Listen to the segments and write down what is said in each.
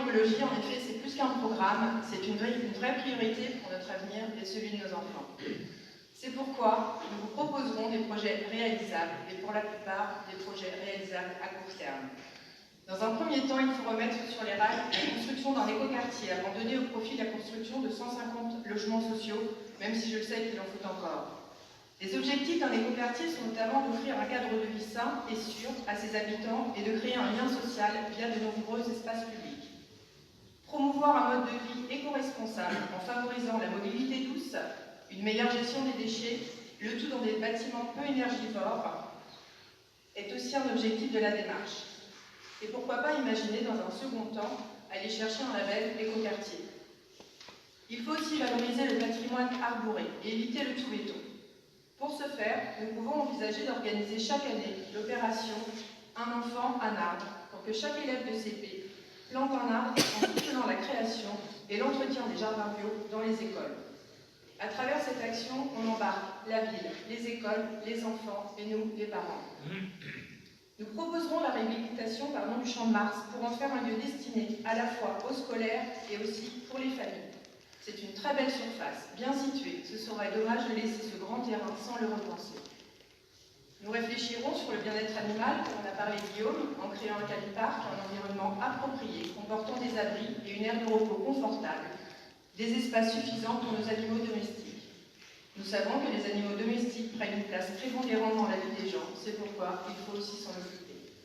l'écologie, en effet, c'est plus qu'un programme, c'est une vraie priorité pour notre avenir et celui de nos enfants. C'est pourquoi nous vous proposerons des projets réalisables, et pour la plupart, des projets réalisables à court terme. Dans un premier temps, il faut remettre sur les rails la construction d'un écoquartier, abandonné au profit de la construction de 150 logements sociaux, même si je le sais qu'il en faut encore. Les objectifs d'un écoquartier sont notamment d'offrir un cadre de vie sain et sûr à ses habitants et de créer un lien social via de nombreux espaces publics. Promouvoir un mode de vie éco-responsable en favorisant la mobilité douce, une meilleure gestion des déchets, le tout dans des bâtiments peu énergivores, est aussi un objectif de la démarche. Et pourquoi pas imaginer dans un second temps aller chercher un label écoquartier. Il faut aussi valoriser le patrimoine arboré et éviter le tout béton. Pour ce faire, nous pouvons envisager d'organiser chaque année l'opération « Un enfant, un arbre » pour que chaque élève de CP plante un arbre en soutenant la création et l'entretien des jardins bio dans les écoles. À travers cette action, on embarque la ville, les écoles, les enfants et nous, les parents. Nous proposerons la réhabilitation du Champ de Mars pour en faire un lieu destiné à la fois aux scolaires et aussi pour les familles. C'est une très belle surface, bien située. Ce serait dommage de laisser ce grand terrain sans le repenser. Nous réfléchirons sur le bien-être animal, comme on a parlé de Guillaume, en créant un caliparc, un environnement approprié, comportant des abris et une aire de repos confortable, des espaces suffisants pour nos animaux domestiques. Nous savons que les animaux domestiques prennent une place prépondérante dans la vie des gens, c'est pourquoi il faut aussi s'en occuper.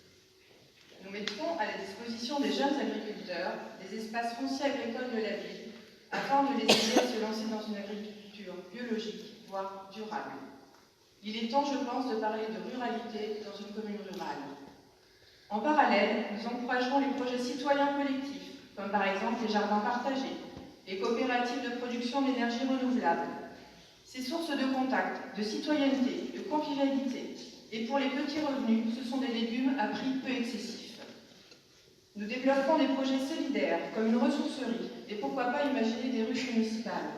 Nous mettrons à la disposition des jeunes agriculteurs des espaces fonciers agricoles de la ville, afin de les aider à se lancer dans une agriculture biologique, voire durable. Il est temps, je pense, de parler de ruralité dans une commune rurale. En parallèle, nous encouragerons les projets citoyens collectifs, comme par exemple les jardins partagés, les coopératives de production d'énergie renouvelable. Ces sources de contact, de citoyenneté, de convivialité, et pour les petits revenus, ce sont des légumes à prix peu excessifs. Nous développerons des projets solidaires, comme une ressourcerie, et pourquoi pas imaginer des ruches municipales.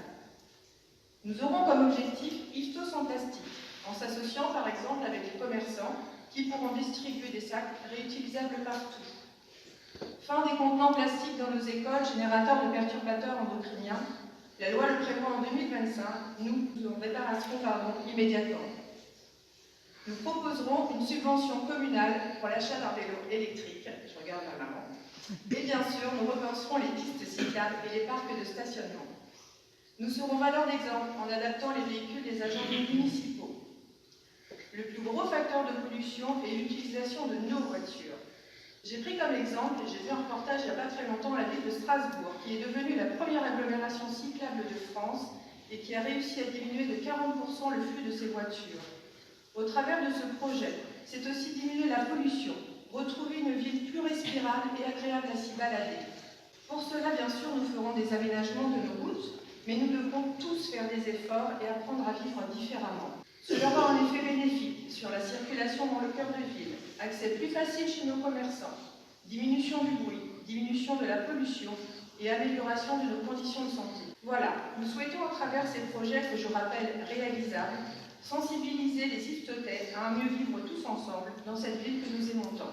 Nous aurons comme objectif Iftos en plastique, en s'associant par exemple avec les commerçants qui pourront distribuer des sacs réutilisables partout. Fin des contenants plastiques dans nos écoles, générateurs de perturbateurs endocriniens. La loi le prévoit en 2025, nous en débarrasserons immédiatement. Nous proposerons une subvention communale pour l'achat d'un vélo électrique. Je regarde ma maman. Et bien sûr, nous repenserons les pistes cyclables et les parcs de stationnement. Nous serons valeur d'exemple en adaptant les véhicules des agents municipaux. Le plus gros facteur de pollution est l'utilisation de nos voitures. J'ai pris comme exemple, et j'ai vu un reportage il n'y a pas très longtemps, la ville de Strasbourg, qui est devenue la première agglomération cyclable de France et qui a réussi à diminuer de 40% le flux de ses voitures. Au travers de ce projet, c'est aussi diminuer la pollution, retrouver une ville plus respirable et agréable à s'y balader. Pour cela, bien sûr, nous ferons des aménagements de nos routes, mais nous devrons tous faire des efforts et apprendre à vivre différemment. Cela aura un effet bénéfique sur la circulation dans le cœur de ville, accès plus facile chez nos commerçants, diminution du bruit, diminution de la pollution et amélioration de nos conditions de santé. Voilà, nous souhaitons à travers ces projets que je rappelle réalisables, sensibiliser les Iftotais à un mieux vivre tous ensemble dans cette ville que nous aimons tant.